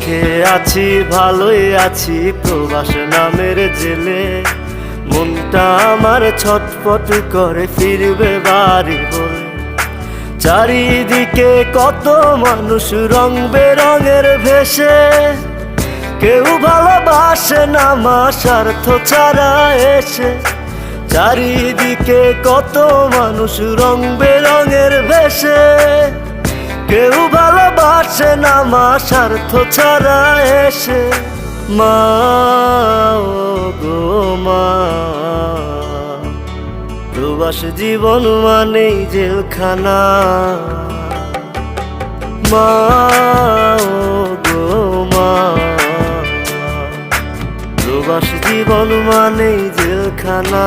সুখে আছি ভালোই আছি প্রবাস নামের জেলে। মনটা আমার ছটফট করে ফিরবে বাড়ি বলে। চারিদিকে কত মানুষ রং বেরঙের ভেসে, কেউ ভালোবাসে না মা স্বার্থ ছাড়া এসে। চারিদিকে কত মানুষ রং বেরঙের ভেসে, কেউ ভালোবাসে না মা স্বার্থ ছাড়া এসে। মা ও গো মা, প্রবাস জীবন মানেই জেলখানা। মা ও গো মা, প্রবাস জীবন মানেই জেলখানা।